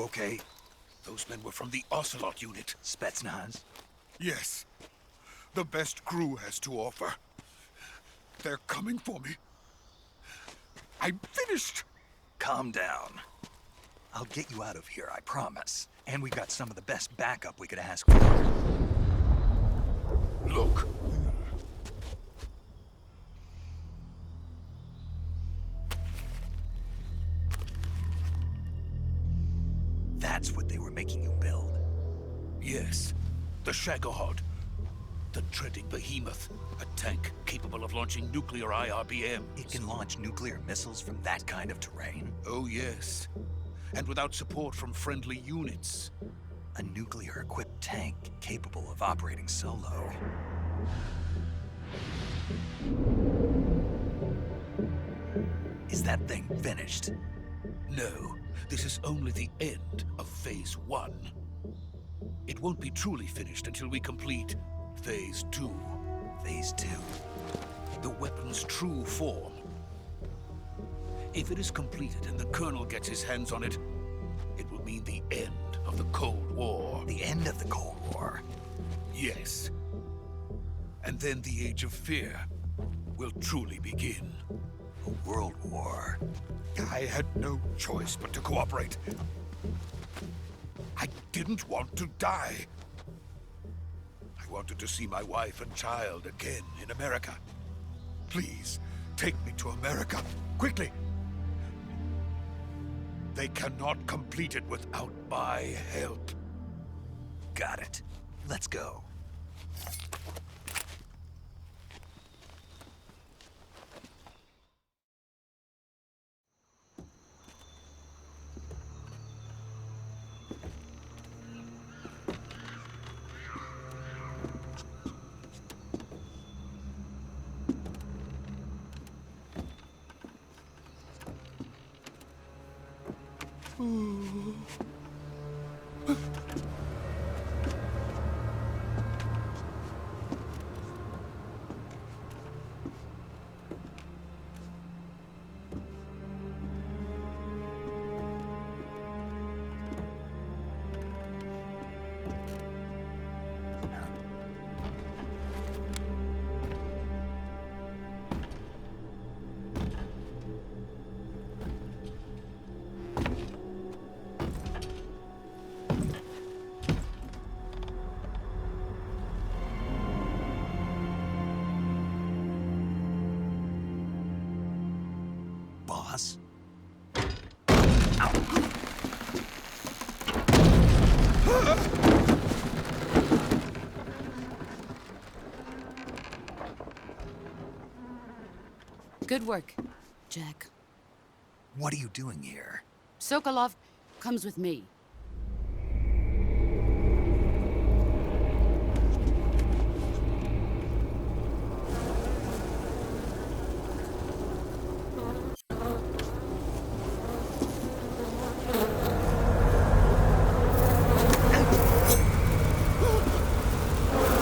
okay? Those men were from the Ocelot unit. Spetsnaz? Yes. The best crew has to offer. They're coming for me. I'm finished! Calm down. I'll get you out of here, I promise. And we got some of the best backup we could ask for. Look. That's what they were making you build? Yes. The Shagohod. The treading behemoth. A tank capable of launching nuclear IRBMs. It can launch nuclear missiles from that kind of terrain? Oh, yes. And without support from friendly units. A nuclear-equipped tank capable of operating solo. Is that thing finished? No, this is only the end of Phase 1. It won't be truly finished until we complete Phase 2. Phase 2? The weapon's true form. If it is completed and the Colonel gets his hands on it, it will mean the end of the Cold War. The end of the Cold War? Yes. And then the Age of Fear will truly begin. A world war. I had no choice but to cooperate. I didn't want to die. I wanted to see my wife and child again in America. Please, take me to America, quickly. They cannot complete it without my help. Got it. Let's go. Boss? Good work, Jack. What are you doing here? Sokolov comes with me.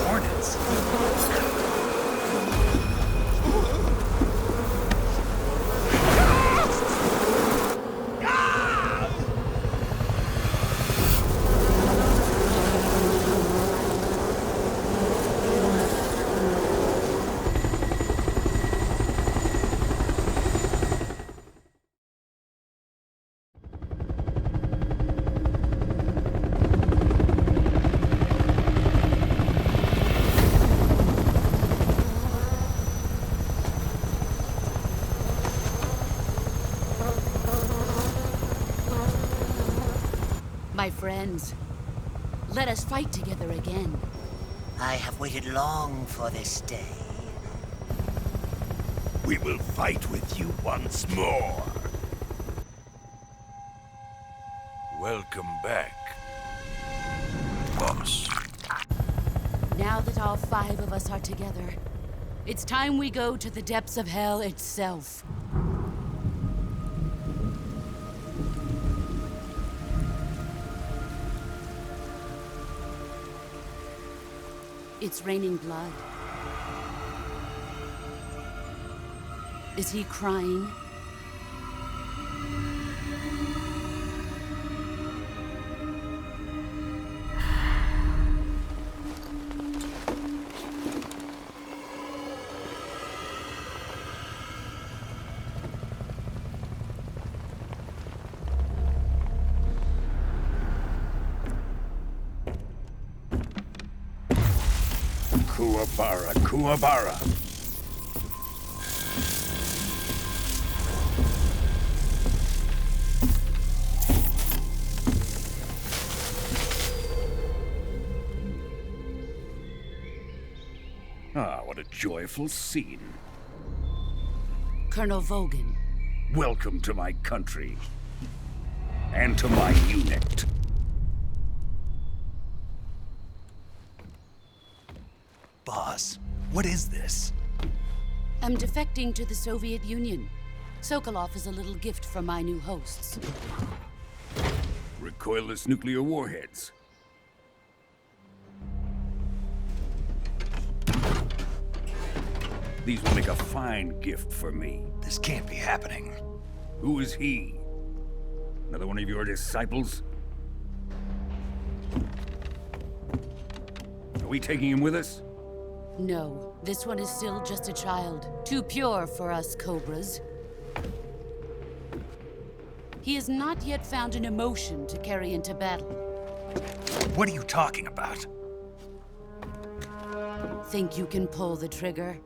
Hornets? My friends, let us fight together again. I have waited long for this day. We will fight with you once more. Welcome back, boss. Now that all 5 of us are together, it's time we go to the depths of hell itself. It's raining blood. Is he crying? Kuwabara, Kuwabara. Ah, what a joyful scene. Colonel Vogan. Welcome to my country. And to my unit. Boss, what is this? I'm defecting to the Soviet Union. Sokolov is a little gift from my new hosts. Recoilless nuclear warheads. These will make a fine gift for me. This can't be happening. Who is he? Another one of your disciples? Are we taking him with us? No, this one is still just a child. Too pure for us Cobras. He has not yet found an emotion to carry into battle. What are you talking about? Think you can pull the trigger?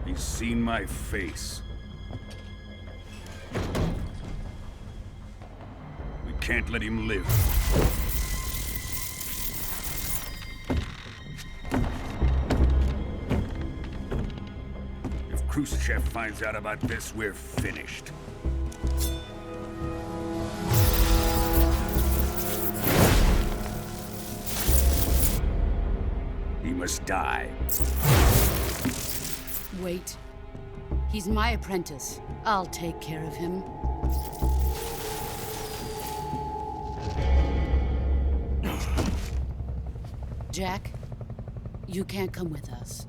He's seen my face. We can't let him live. If Khrushchev finds out about this, we're finished. He must die. Wait. He's my apprentice. I'll take care of him. Jack, you can't come with us.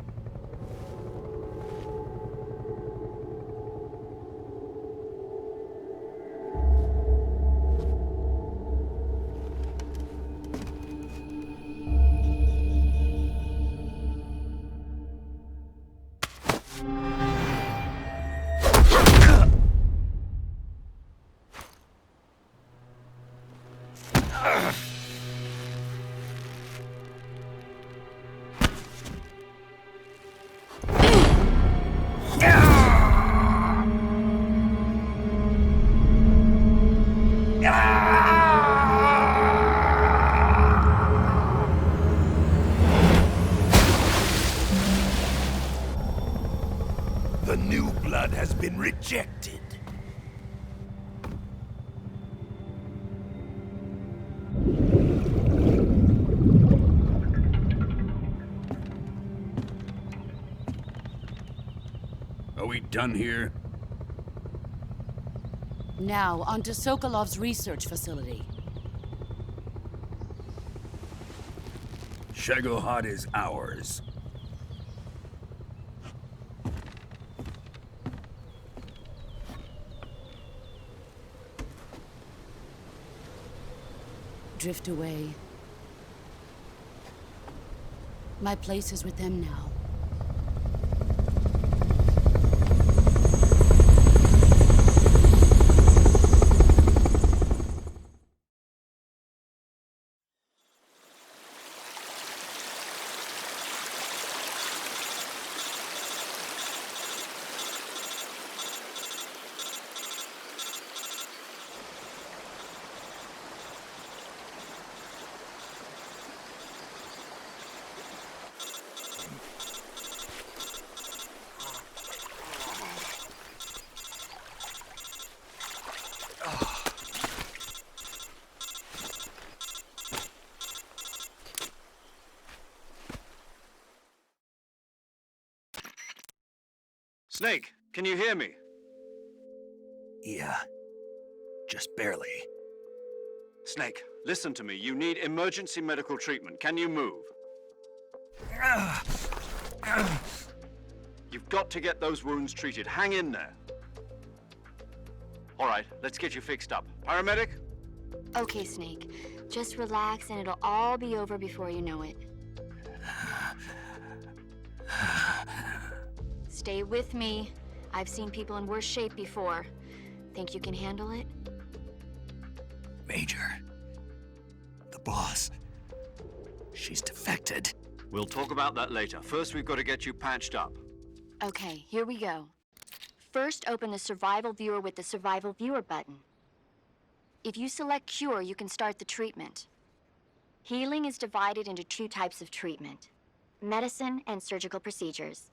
The new blood has been rejected. Are we done here? Now, onto Sokolov's research facility. Shagohod is ours. Drift away. My place is with them now. Snake, can you hear me? Yeah. Just barely. Snake, listen to me. You need emergency medical treatment. Can you move? You've got to get those wounds treated. Hang in there. All right, let's get you fixed up. Paramedic? Okay, Snake. Just relax and it'll all be over before you know it. Stay with me. I've seen people in worse shape before. Think you can handle it? Major, the boss, she's defected. We'll talk about that later. First, we've got to get you patched up. Okay, here we go. First, open the Survival Viewer with the Survival Viewer button. If you select Cure, you can start the treatment. Healing is divided into 2 types of treatment: medicine and surgical procedures.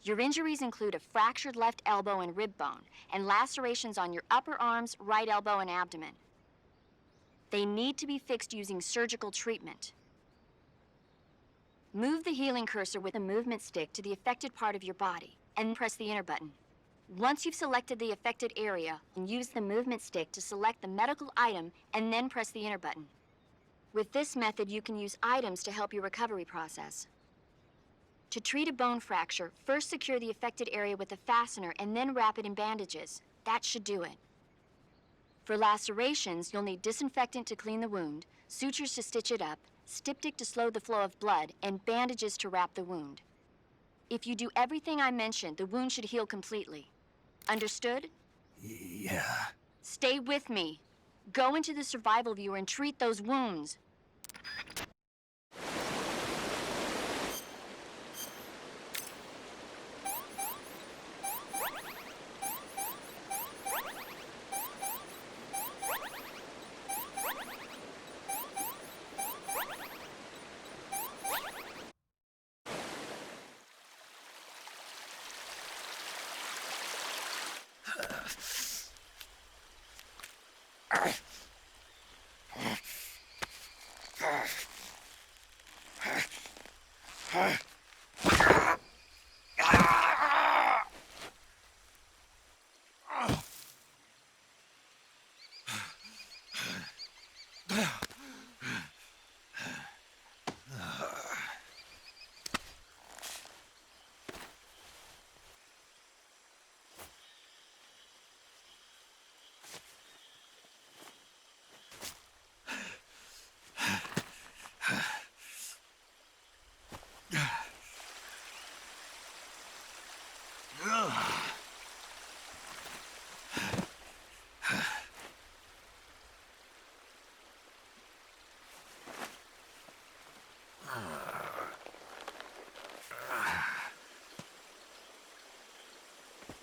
Your injuries include a fractured left elbow and rib bone, and lacerations on your upper arms, right elbow, and abdomen. They need to be fixed using surgical treatment. Move the healing cursor with a movement stick to the affected part of your body, and press the enter button. Once you've selected the affected area, use the movement stick to select the medical item, and then press the enter button. With this method, you can use items to help your recovery process. To treat a bone fracture, first secure the affected area with a fastener and then wrap it in bandages. That should do it. For lacerations, you'll need disinfectant to clean the wound, sutures to stitch it up, styptic to slow the flow of blood, and bandages to wrap the wound. If you do everything I mentioned, the wound should heal completely. Understood? Yeah. Stay with me. Go into the Survival Viewer and treat those wounds.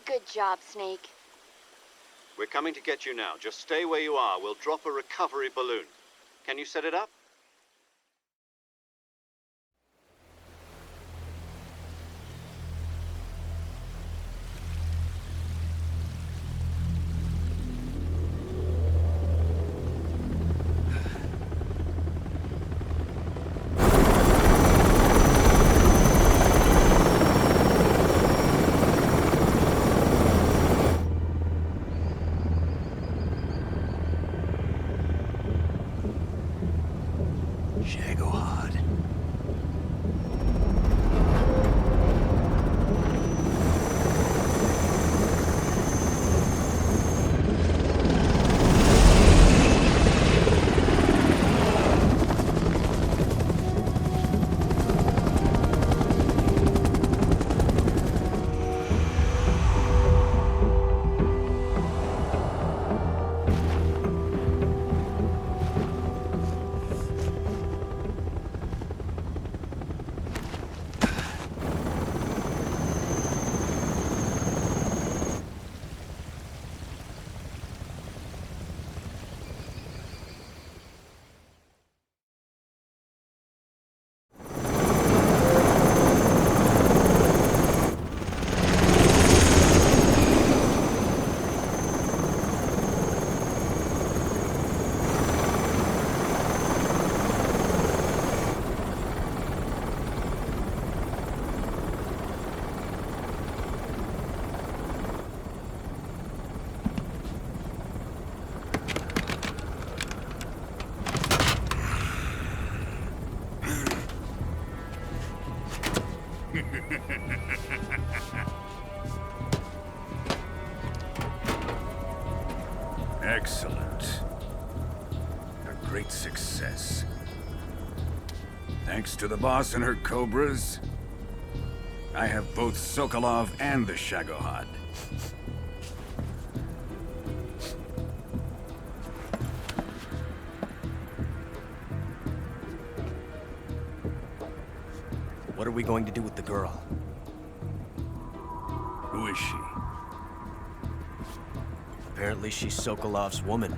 Good job, Snake. We're coming to get you now. Just stay where you are. We'll drop a recovery balloon. Can you set it up? Excellent. A great success. Thanks to the boss and her cobras, I have both Sokolov and the Shagohod. What are we going to do with the girl? Who is she? Apparently she's Sokolov's woman.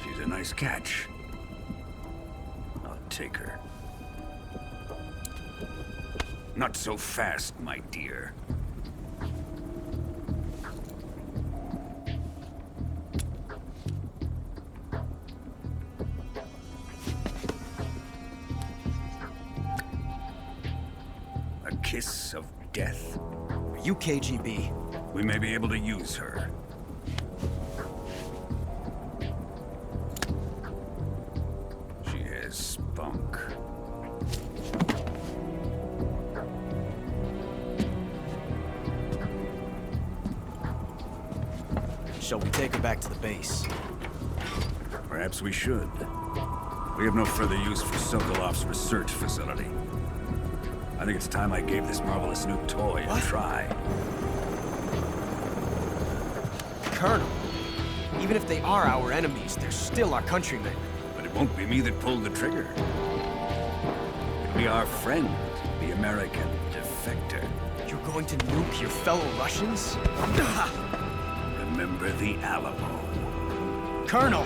She's a nice catch. I'll take her. Not so fast, my dear. A kiss of death. Are you KGB? We may be able to use her. She has spunk. Shall we take her back to the base? Perhaps we should. We have no further use for Sokolov's research facility. I think it's time I gave this marvelous new toy a try. Colonel, even if they are our enemies, they're still our countrymen. But it won't be me that pulled the trigger. It'll be our friend, the American defector. You're going to nuke your fellow Russians? Remember the Alamo. Colonel!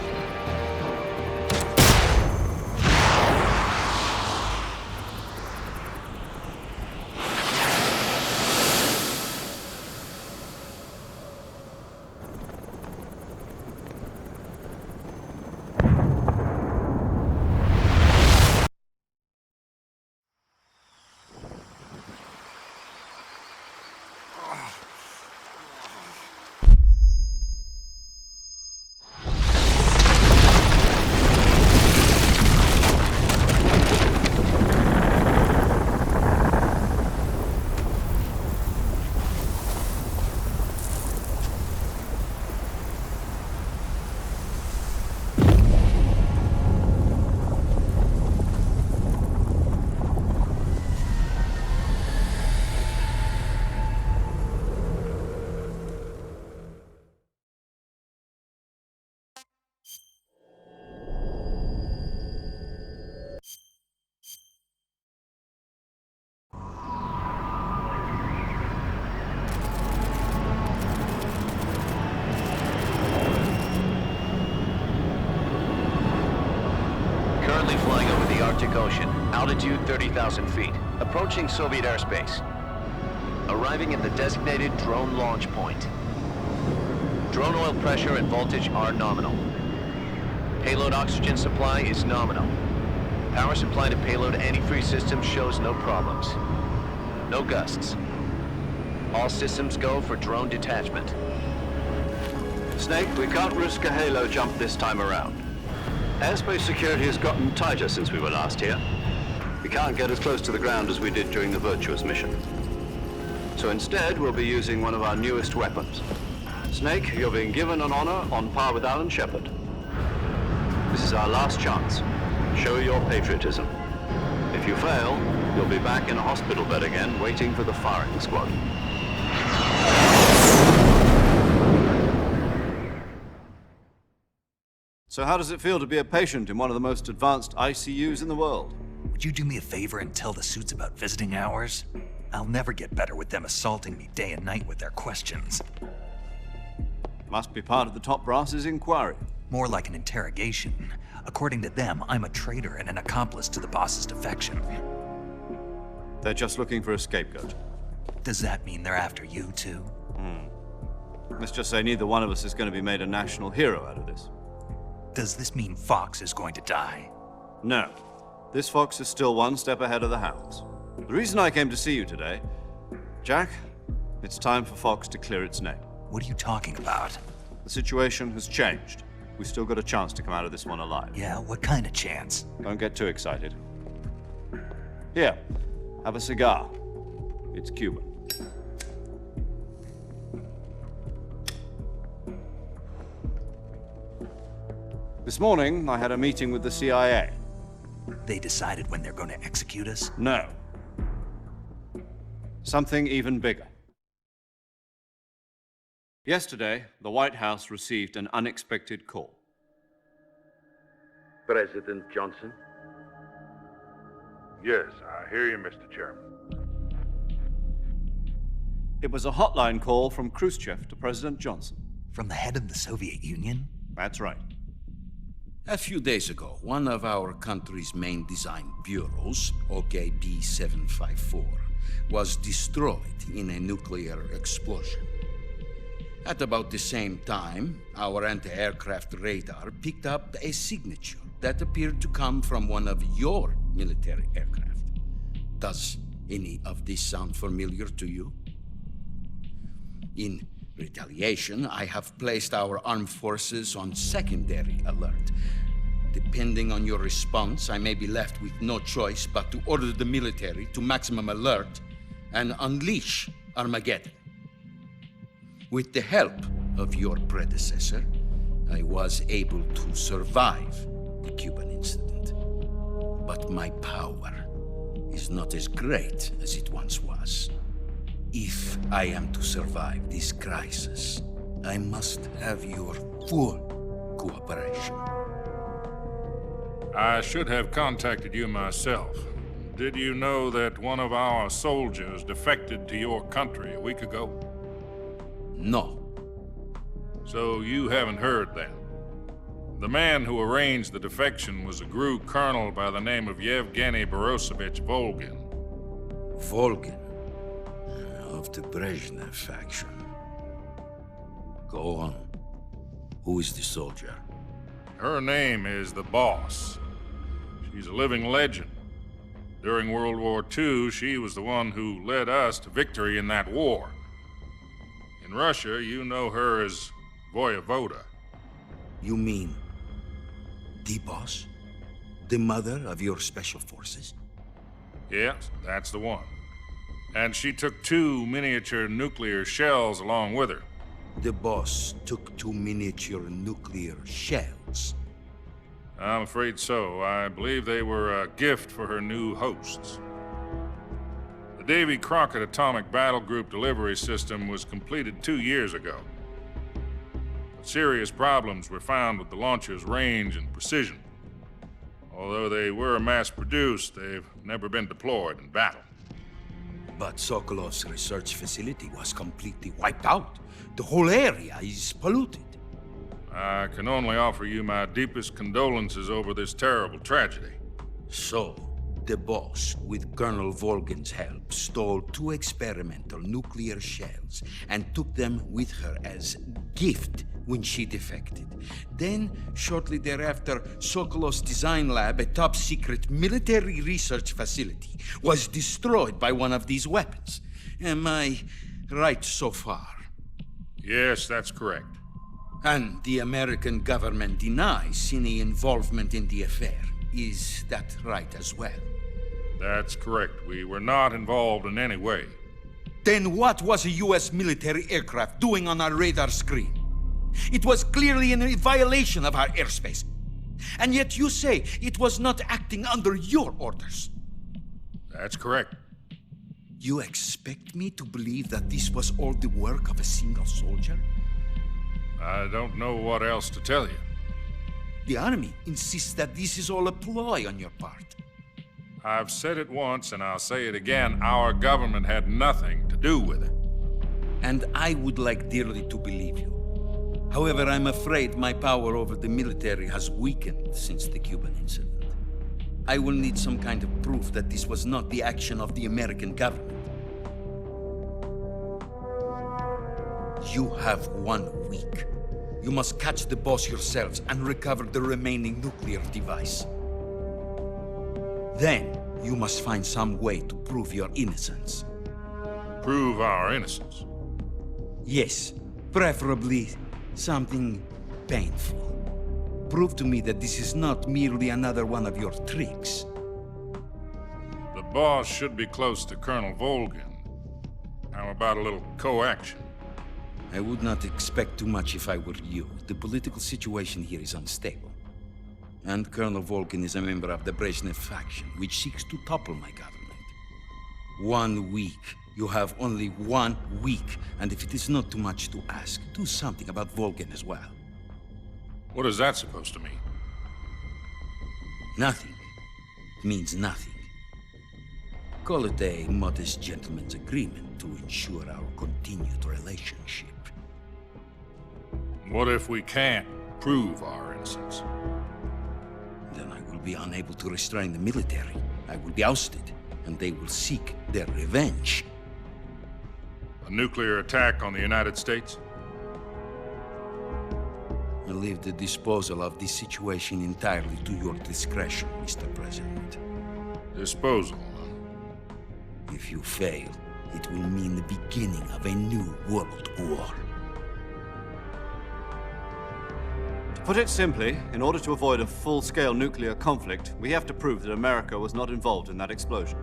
Currently flying over the Arctic Ocean, altitude 30,000 feet, approaching Soviet airspace. Arriving at the designated drone launch point. Drone oil pressure and voltage are nominal. Payload oxygen supply is nominal. Power supply to payload antifreeze system shows no problems. No gusts. All systems go for drone detachment. Snake, we can't risk a halo jump this time around. Airspace security has gotten tighter since we were last here. We can't get as close to the ground as we did during the Virtuous mission. So instead, we'll be using one of our newest weapons. Snake, you're being given an honor on par with Alan Shepard. This is our last chance. Show your patriotism. If you fail, you'll be back in a hospital bed again, waiting for the firing squad. So how does it feel to be a patient in one of the most advanced ICUs in the world? Would you do me a favor and tell the suits about visiting hours? I'll never get better with them assaulting me day and night with their questions. Must be part of the top brass's inquiry. More like an interrogation. According to them, I'm a traitor and an accomplice to the boss's defection. They're just looking for a scapegoat. Does that mean they're after you, too? Let's just say neither one of us is going to be made a national hero out of this. Does this mean Fox is going to die? No. This fox is still one step ahead of the hounds. The reason I came to see you today, Jack, It's time for Fox to clear its name. What are you talking about? The situation has changed. We've still got a chance to come out of this one alive. Yeah, what kind of chance? Don't get too excited. Here, have a cigar. It's Cuban. This morning, I had a meeting with the CIA. They decided when they're going to execute us? No. Something even bigger. Yesterday, the White House received an unexpected call. President Johnson? Yes, I hear you, Mr. Chairman. It was a hotline call from Khrushchev to President Johnson. From the head of the Soviet Union? That's right. A few days ago, one of our country's main design bureaus, OKB 754, was destroyed in a nuclear explosion. At about the same time, our anti-aircraft radar picked up a signature that appeared to come from one of your military aircraft. Does any of this sound familiar to you? In retaliation, I have placed our armed forces on secondary alert. Depending on your response, I may be left with no choice but to order the military to maximum alert and unleash Armageddon. With the help of your predecessor, I was able to survive the Cuban incident. But my power is not as great as it once was. If I am to survive this crisis, I must have your full cooperation. I should have contacted you myself. Did you know that one of our soldiers defected to your country a week ago? No. So you haven't heard then. The man who arranged the defection was a GRU colonel by the name of Yevgeny Borisovich Volgin. Volgin? Of the Brezhnev faction. Go on. Who is the soldier? Her name is the Boss. She's a living legend. During World War II, she was the one who led us to victory in that war. In Russia, you know her as Voyevoda. You mean the Boss? The mother of your special forces? Yes, that's the one. And she took 2 miniature nuclear shells along with her. The Boss took 2 miniature nuclear shells? I'm afraid so. I believe they were a gift for her new hosts. The Davy Crockett Atomic Battle Group delivery system was completed 2 years ago. But serious problems were found with the launcher's range and precision. Although they were mass-produced, they've never been deployed in battle. But Sokolov's research facility was completely wiped out. The whole area is polluted. I can only offer you my deepest condolences over this terrible tragedy. So, the Boss, with Colonel Volgin's help, stole 2 experimental nuclear shells and took them with her as gift when she defected. Then, shortly thereafter, Sokolov's design lab, a top-secret military research facility, was destroyed by one of these weapons. Am I right so far? Yes, that's correct. And the American government denies any involvement in the affair. Is that right as well? That's correct. We were not involved in any way. Then what was a U.S. military aircraft doing on our radar screen? It was clearly in a violation of our airspace. And yet you say it was not acting under your orders. That's correct. You expect me to believe that this was all the work of a single soldier? I don't know what else to tell you. The Army insists that this is all a ploy on your part. I've said it once, and I'll say it again. Our government had nothing to do with it. And I would like dearly to believe you. However, I'm afraid my power over the military has weakened since the Cuban incident. I will need some kind of proof that this was not the action of the American government. You have 1 week. You must catch the Boss yourselves and recover the remaining nuclear device. Then, you must find some way to prove your innocence. prove our innocence. Yes, preferably something painful. Prove to me that this is not merely another one of your tricks. The boss should be close to Colonel Volgin. How about a little coaction? I would not expect too much if I were you. The political situation here is unstable. And Colonel Volgin is a member of the Brezhnev faction, which seeks to topple my government. 1 week. You have only 1 week. And if it is not too much to ask, do something about Volgin as well. What is that supposed to mean? Nothing. It means nothing. Call it a modest gentleman's agreement to ensure our continued relationship. What if we can't prove our innocence? Then I will be unable to restrain the military. I will be ousted, and they will seek their revenge. A nuclear attack on the United States? I leave the disposal of this situation entirely to your discretion, Mr. President. Disposal? If you fail, it will mean the beginning of a new world war. To put it simply, in order to avoid a full-scale nuclear conflict, we have to prove that America was not involved in that explosion.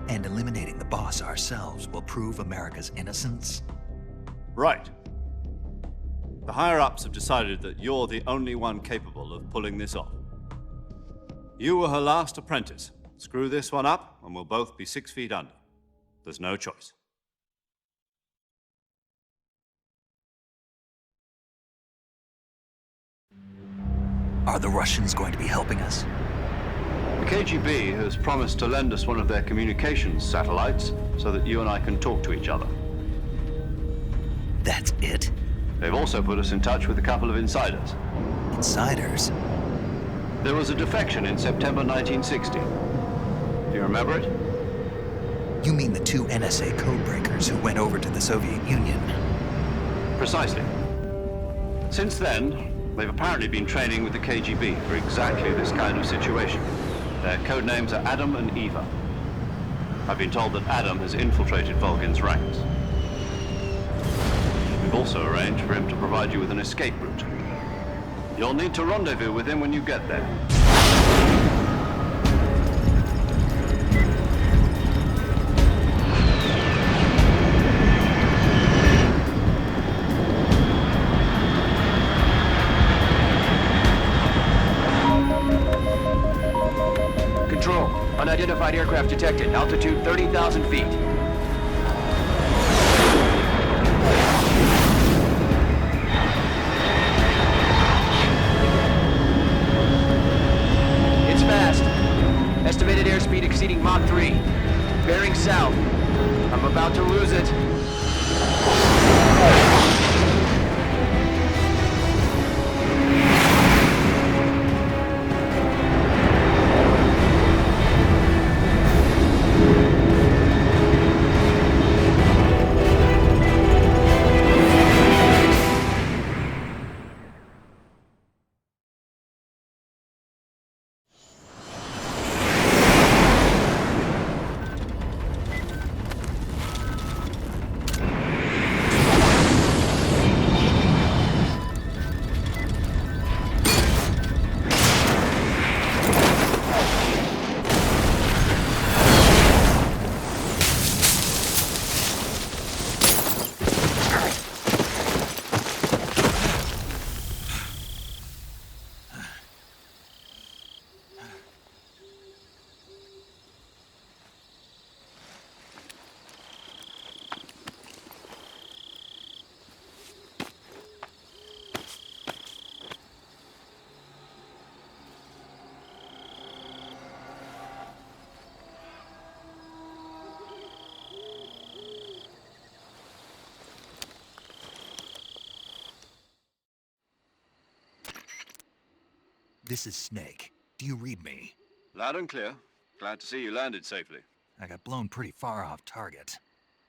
And eliminating the boss ourselves will prove America's innocence? Right. The higher-ups have decided that you're the only one capable of pulling this off. You were her last apprentice. Screw this one up, and we'll both be 6 feet under. There's no choice. Are the Russians going to be helping us? The KGB has promised to lend us one of their communications satellites so that you and I can talk to each other. That's it? They've also put us in touch with a couple of insiders. Insiders? There was a defection in September 1960. Do you remember it? You mean the 2 NSA codebreakers who went over to the Soviet Union? Precisely. Since then, they've apparently been training with the KGB for exactly this kind of situation. Their code names are Adam and Eva. I've been told that Adam has infiltrated Volgin's ranks. We've also arranged for him to provide you with an escape route. You'll need to rendezvous with him when you get there. Control, unidentified aircraft detected. Altitude 30,000 feet. It's fast. Estimated airspeed exceeding Mach 3. Bearing south. I'm about to lose it. This is Snake. Do you read me? Loud and clear. Glad to see you landed safely. I got blown pretty far off target.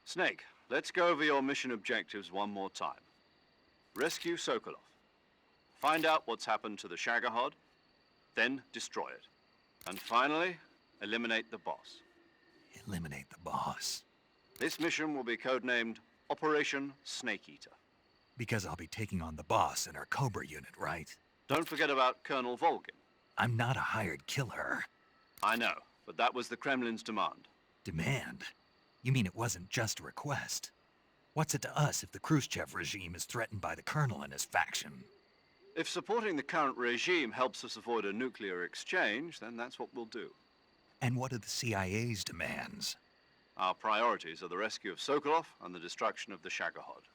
Snake, let's go over your mission objectives one more time. Rescue Sokolov. Find out what's happened to the Shagohod, then destroy it. And finally, eliminate the boss. Eliminate the boss. This mission will be codenamed Operation Snake Eater. Because I'll be taking on the boss in our Cobra unit, right? Don't forget about Colonel Volgin. I'm not a hired killer. I know, but that was the Kremlin's demand. Demand? You mean it wasn't just a request? What's it to us if the Khrushchev regime is threatened by the Colonel and his faction? If supporting the current regime helps us avoid a nuclear exchange, then that's what we'll do. And what are the CIA's demands? Our priorities are the rescue of Sokolov and the destruction of the Shagohod.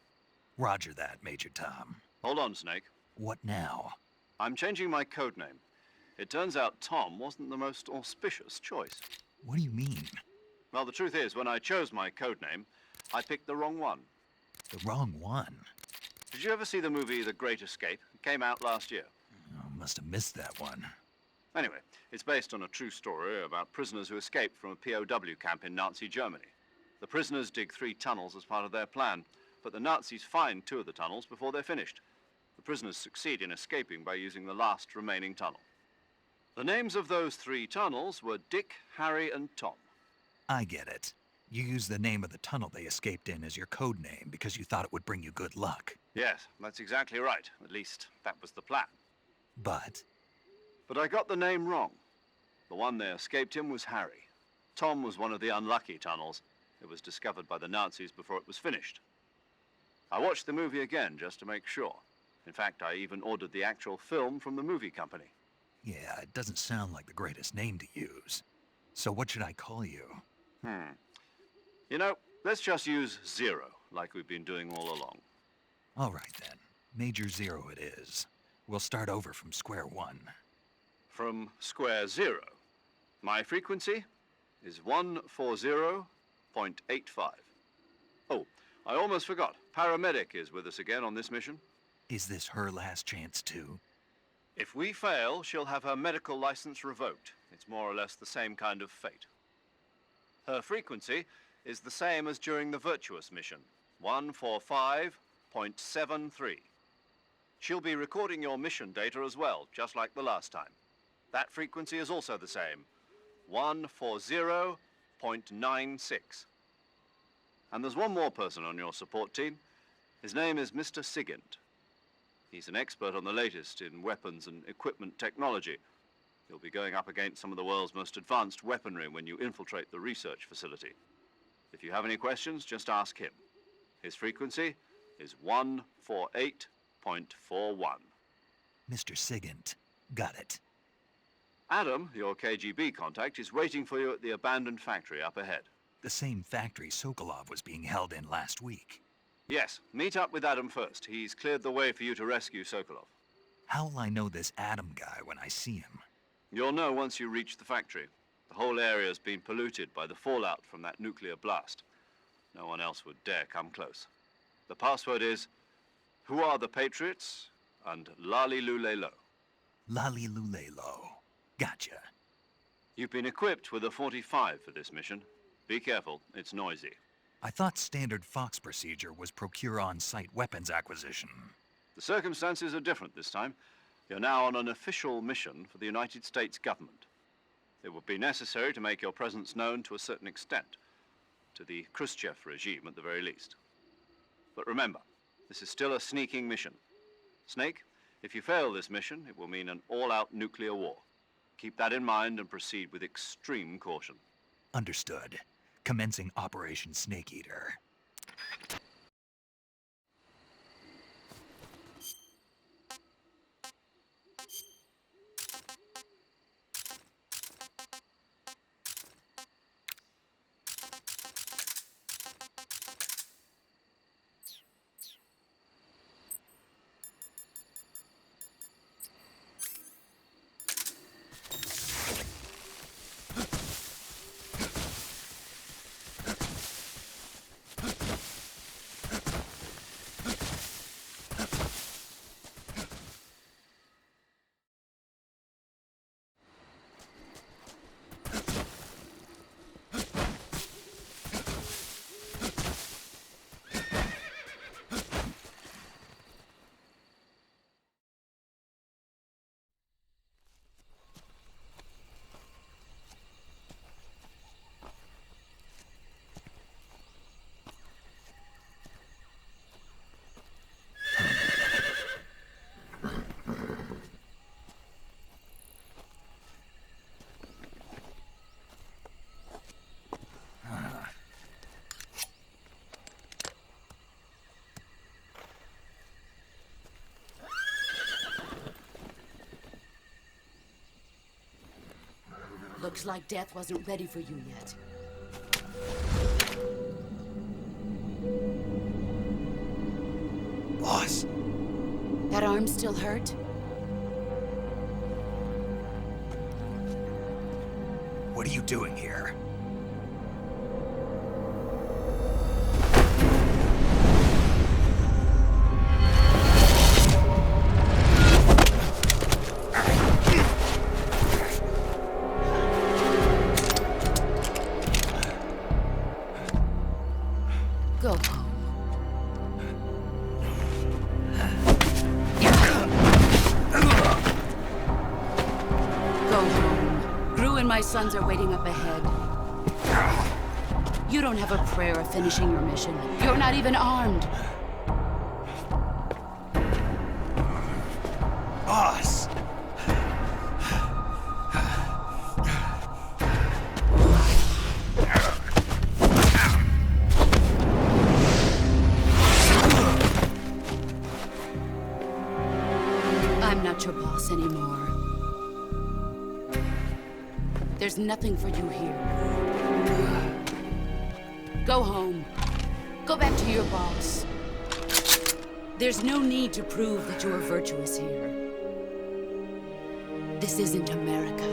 Roger that, Major Tom. Hold on, Snake. What now? I'm changing my codename. It turns out Tom wasn't the most auspicious choice. What do you mean? Well, the truth is, when I chose my codename, I picked the wrong one. The wrong one? Did you ever see the movie The Great Escape? It came out last year. Oh, must have missed that one. Anyway, it's based on a true story about prisoners who escaped from a POW camp in Nazi Germany. The prisoners dig 3 tunnels as part of their plan, but the Nazis find 2 of the tunnels before they're finished. The prisoners succeed in escaping by using the last remaining tunnel. The names of those 3 tunnels were Dick, Harry, and Tom. I get it. You used the name of the tunnel they escaped in as your code name because you thought it would bring you good luck. Yes, that's exactly right. At least, that was the plan. But I got the name wrong. The one they escaped in was Harry. Tom was one of the unlucky tunnels. It was discovered by the Nazis before it was finished. I watched the movie again just to make sure. In fact, I even ordered the actual film from the movie company. yeah, it doesn't sound like the greatest name to use. So what should I call you? You know, let's just use Zero, like we've been doing all along. All right then. Major Zero it is. We'll start over from square one. From square 0. My frequency is 140.85. Oh, I almost forgot. Paramedic is with us again on this mission. Is this her last chance too? If we fail, she'll have her medical license revoked. It's more or less the same kind of fate. Her frequency is the same as during the Virtuous mission, 145.73. She'll be recording your mission data as well, just like the last time. That frequency is also the same, 140.96. And there's one more person on your support team. His name is Mr. Sigint. He's an expert on the latest in weapons and equipment technology. You'll be going up against some of the world's most advanced weaponry when you infiltrate the research facility. If you have any questions, just ask him. His frequency is 148.41. Mr. Sigint. Got it. Adam, your KGB contact, is waiting for you at the abandoned factory up ahead. The same factory Sokolov was being held in last week. Yes, meet up with Adam first. He's cleared the way for you to rescue Sokolov. How will I know this Adam guy when I see him? You'll know once you reach the factory. The whole area's been polluted by the fallout from that nuclear blast. No one else would dare come close. The password is, "Who are the Patriots?" and Lali Lule Lo. Lali Lule Lo. Gotcha. You've been equipped with a 45 for this mission. Be careful, it's noisy. I thought standard Fox procedure was procure on-site weapons acquisition. The circumstances are different this time. You're now on an official mission for the United States government. It would be necessary to make your presence known to a certain extent, to the Khrushchev regime at the very least. But remember, this is still a sneaking mission. Snake, if you fail this mission, it will mean an all-out nuclear war. Keep that in mind and proceed with extreme caution. Understood. Commencing Operation Snake Eater. Looks like death wasn't ready for you yet. Boss. That arm still hurt? What are you doing here? Go home. Go home. Gru and my sons are waiting up ahead. You don't have a prayer of finishing your mission. You're not even armed. Boss! I'm not your boss anymore. There's nothing for you here. Go home. Go back to your boss. There's no need to prove that you are virtuous here. This isn't America.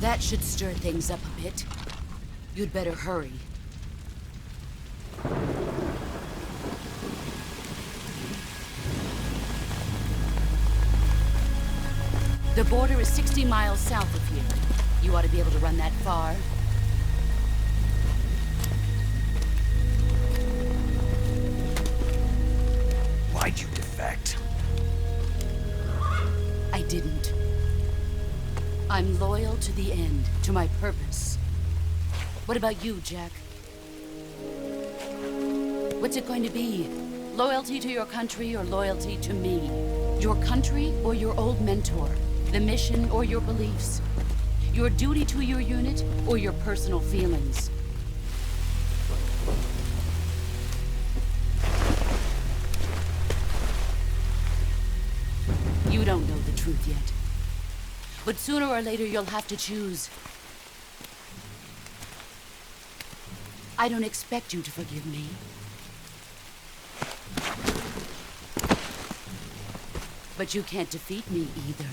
That should stir things up a bit. You'd better hurry. The border is 60 miles south of here. You ought to be able to run that far. Why'd you defect? I didn't. I'm loyal to the end, to my purpose. What about you, Jack? What's it going to be? Loyalty to your country or loyalty to me? Your country or your old mentor? The mission or your beliefs? Your duty to your unit or your personal feelings? You don't know the truth yet. But sooner or later, you'll have to choose. I don't expect you to forgive me. But you can't defeat me either.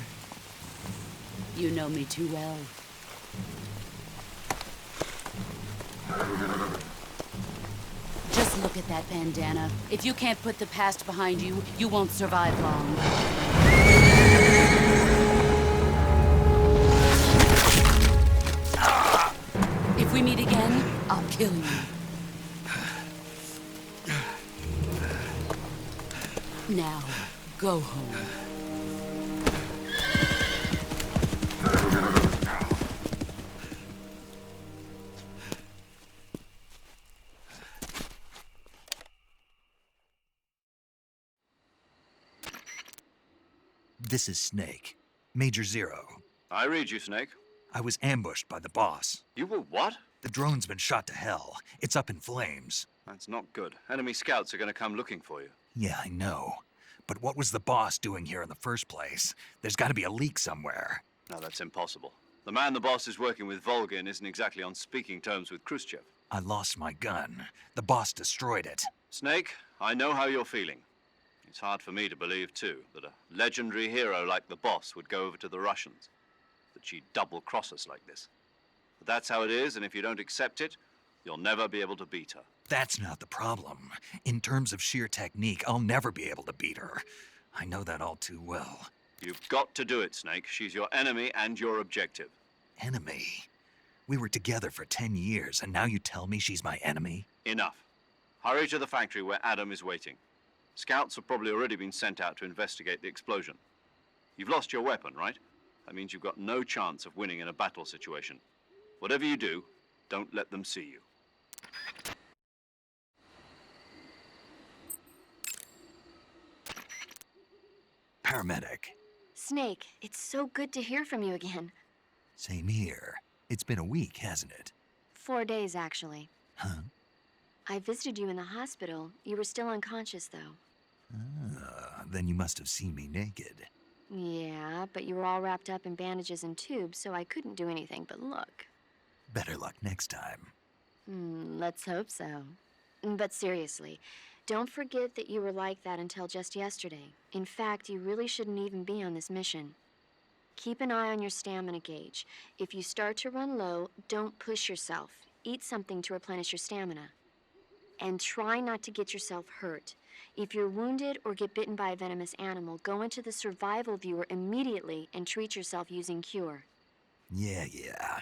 You know me too well. Just look at that bandana. If you can't put the past behind you, you won't survive long. If we meet again, I'll kill you. Now, go home. This is Snake. Major Zero. I read you, Snake. I was ambushed by the boss. You were what? The drone's been shot to hell. It's up in flames. That's not good. Enemy scouts are going to come looking for you. Yeah, I know. But what was the boss doing here in the first place? There's got to be a leak somewhere. No, that's impossible. The man the boss is working with, Volgin, isn't exactly on speaking terms with Khrushchev. I lost my gun. The boss destroyed it. Snake, I know how you're feeling. It's hard for me to believe, too, that a legendary hero like the boss would go over to the Russians. That she'd double-cross us like this. But that's how it is, and if you don't accept it, you'll never be able to beat her. That's not the problem. In terms of sheer technique, I'll never be able to beat her. I know that all too well. You've got to do it, Snake. She's your enemy and your objective. Enemy? We were together for 10 years, and now you tell me she's my enemy? Enough. Hurry to the factory where Adam is waiting. Scouts have probably already been sent out to investigate the explosion. You've lost your weapon, right? That means you've got no chance of winning in a battle situation. Whatever you do, don't let them see you. paramedic. Snake, it's so good to hear from you again. Same here. It's been a week, hasn't it? 4 days, actually. Huh? I visited you in the hospital. You were still unconscious, though. Then you must have seen me naked. Yeah, but you were all wrapped up in bandages and tubes, so I couldn't do anything but look. Better luck next time. Let's hope so. But seriously, don't forget that you were like that until just yesterday. In fact, you really shouldn't even be on this mission. Keep an eye on your stamina gauge. If you start to run low, don't push yourself. Eat something to replenish your stamina. And try not to get yourself hurt. If you're wounded or get bitten by a venomous animal, go into the survival viewer immediately and treat yourself using Cure. Yeah.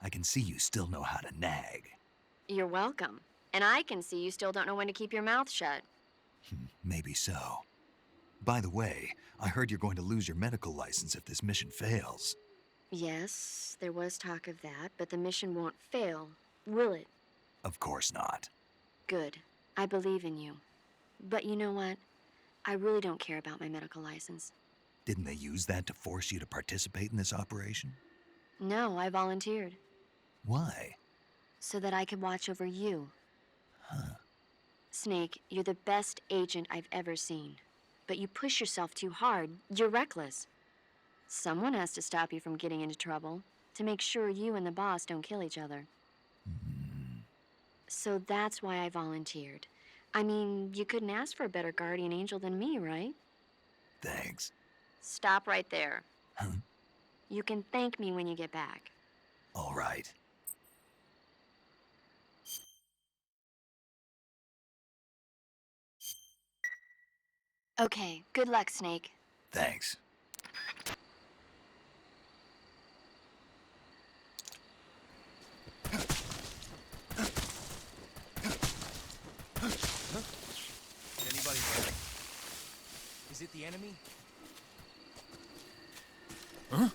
I can see you still know how to nag. You're welcome. And I can see you still don't know when to keep your mouth shut. Maybe so. By the way, I heard you're going to lose your medical license if this mission fails. Yes, there was talk of that, but the mission won't fail, will it? Of course not. Good. I believe in you. But you know what? I really don't care about my medical license. Didn't they use that to force you to participate in this operation? No, I volunteered. Why? So that I could watch over you. Huh. Snake, you're the best agent I've ever seen. But you push yourself too hard. You're reckless. Someone has to stop you from getting into trouble, to make sure you and the boss don't kill each other. So that's why I volunteered. I mean, you couldn't ask for a better guardian angel than me, right? Thanks. Stop right there. Huh? You can thank me when you get back. All right. Okay, good luck, Snake. Thanks. Anybody there? Is it the enemy? Huh?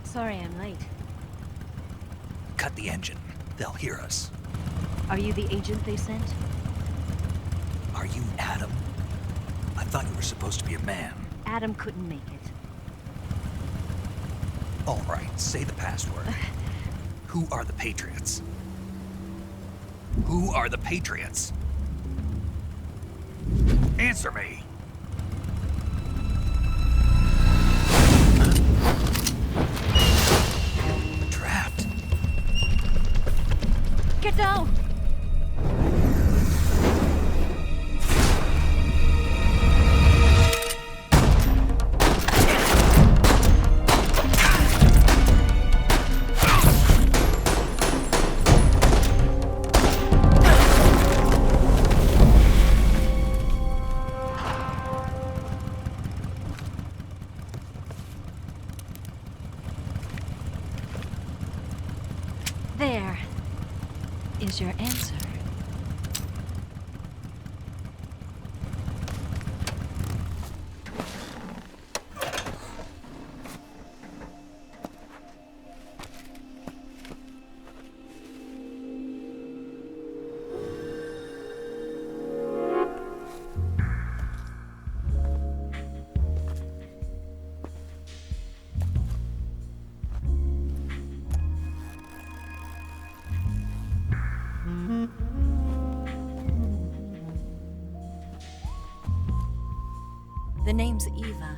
Sorry I'm late. Cut the engine. They'll hear us. Are you the agent they sent? Are you Adam? I thought you were supposed to be a man. Adam couldn't make it. All right, say the password. Who are the Patriots? Who are the Patriots? Answer me! Trapped. Get down! There is your answer. The name's Eva.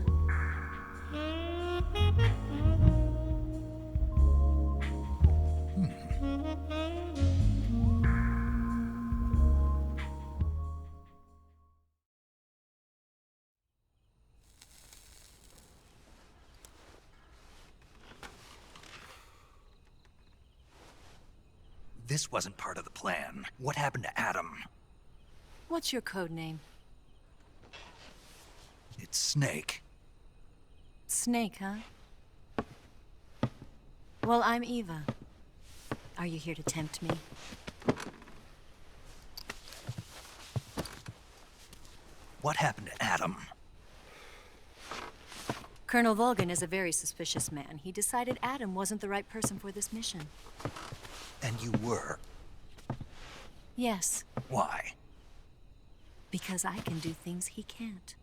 This wasn't part of the plan. What happened to Adam? What's your code name? It's Snake. Snake, huh? Well, I'm Eva. Are you here to tempt me? What happened to Adam? Colonel Volgan is a very suspicious man. He decided Adam wasn't the right person for this mission. And you were? Yes. Why? Because I can do things he can't.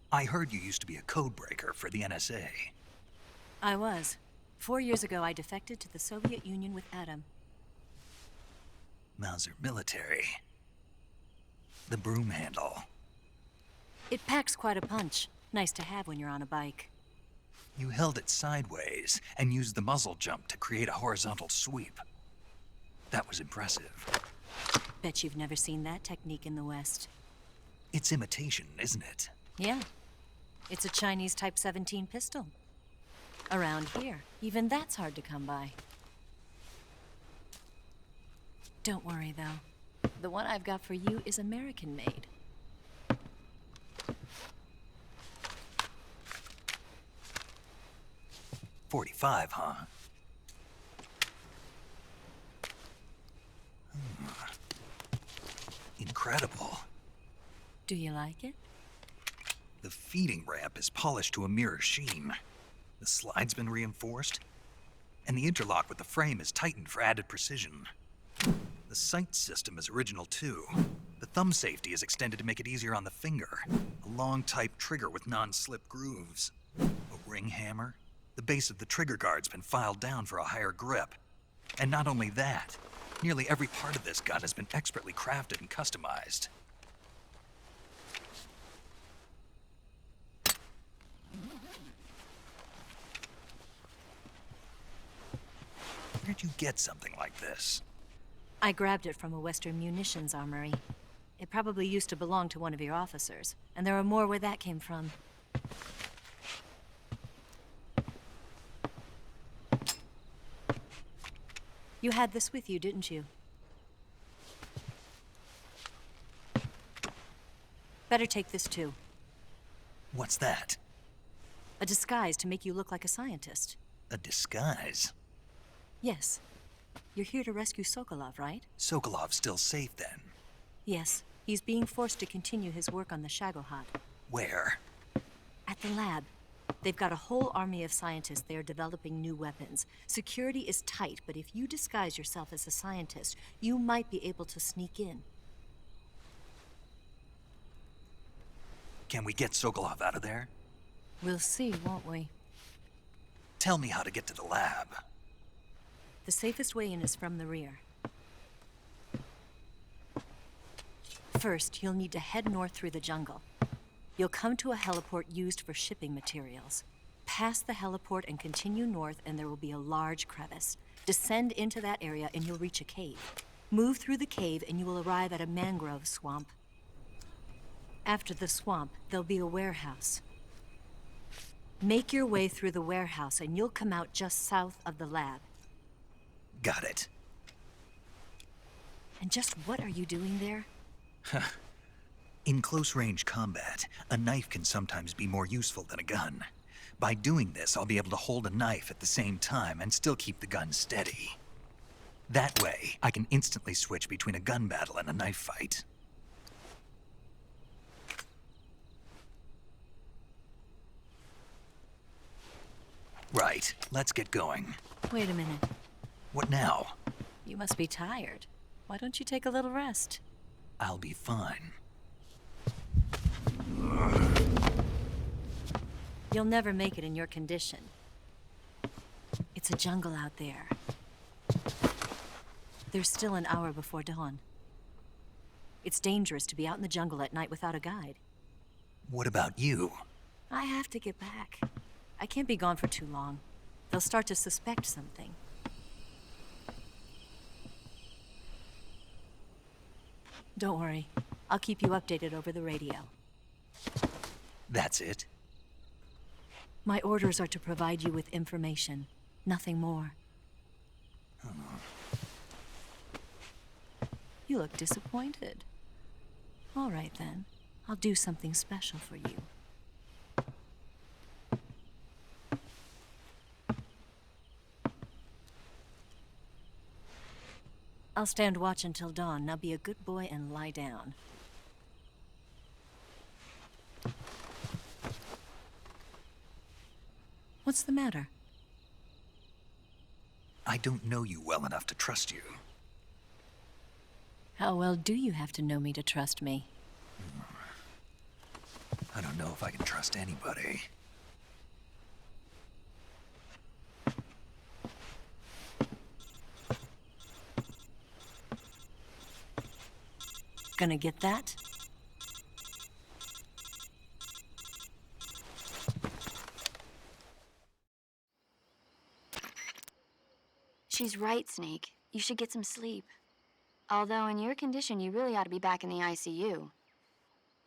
I heard you used to be a codebreaker for the NSA. I was. 4 years ago, I defected to the Soviet Union with Adam. Mauser military. The broom handle. It packs quite a punch. Nice to have when you're on a bike. You held it sideways and used the muzzle jump to create a horizontal sweep. That was impressive. Bet you've never seen that technique in the West. It's imitation, isn't it? Yeah. It's a Chinese Type 17 pistol. Around here, even that's hard to come by. Don't worry, though. The one I've got for you is American-made. .45, huh? Incredible. Do you like it? The feeding ramp is polished to a mirror sheen. The slide's been reinforced, and the interlock with the frame is tightened for added precision. The sight system is original too. The thumb safety is extended to make it easier on the finger. A long type trigger with non-slip grooves. A ring hammer. The base of the trigger guard's been filed down for a higher grip. And not only that, nearly every part of this gun has been expertly crafted and customized. Where'd you get something like this? I grabbed it from a Western munitions armory. It probably used to belong to one of your officers, and there are more where that came from. You had this with you, didn't you? Better take this too. What's that? A disguise to make you look like a scientist. A disguise? Yes. You're here to rescue Sokolov, right? Sokolov's still safe then? Yes. He's being forced to continue his work on the Shagohod. Where? At the lab. They've got a whole army of scientists there developing new weapons. Security is tight, but if you disguise yourself as a scientist, you might be able to sneak in. Can we get Sokolov out of there? We'll see, won't we? Tell me how to get to the lab. The safest way in is from the rear. First, you'll need to head north through the jungle. You'll come to a heliport used for shipping materials. Pass the heliport and continue north, and there will be a large crevice. Descend into that area, and you'll reach a cave. Move through the cave, and you will arrive at a mangrove swamp. After the swamp, there'll be a warehouse. Make your way through the warehouse, and you'll come out just south of the lab. Got it. And just what are you doing there? In close-range combat, a knife can sometimes be more useful than a gun. By doing this, I'll be able to hold a knife at the same time and still keep the gun steady. That way, I can instantly switch between a gun battle and a knife fight. Right, let's get going. Wait a minute. What now? You must be tired. Why don't you take a little rest? I'll be fine. You'll never make it in your condition. It's a jungle out there. There's still an hour before dawn. It's dangerous to be out in the jungle at night without a guide. What about you? I have to get back. I can't be gone for too long. They'll start to suspect something. Don't worry. I'll keep you updated over the radio. That's it? My orders are to provide you with information. Nothing more. You look disappointed. All right, then. I'll do something special for you. I'll stand watch until dawn. Now be a good boy and lie down. What's the matter? I don't know you well enough to trust you. How well do you have to know me to trust me? I don't know if I can trust anybody. Gonna get that? She's right, Snake. You should get some sleep. Although in your condition, you really ought to be back in the ICU.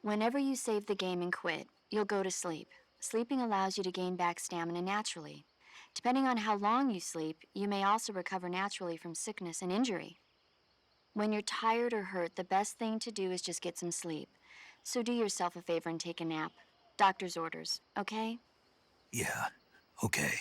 Whenever you save the game and quit, you'll go to sleep. Sleeping allows you to gain back stamina naturally. Depending on how long you sleep, you may also recover naturally from sickness and injury. When you're tired or hurt, the best thing to do is just get some sleep. So do yourself a favor and take a nap. Doctor's orders, okay? Yeah, okay.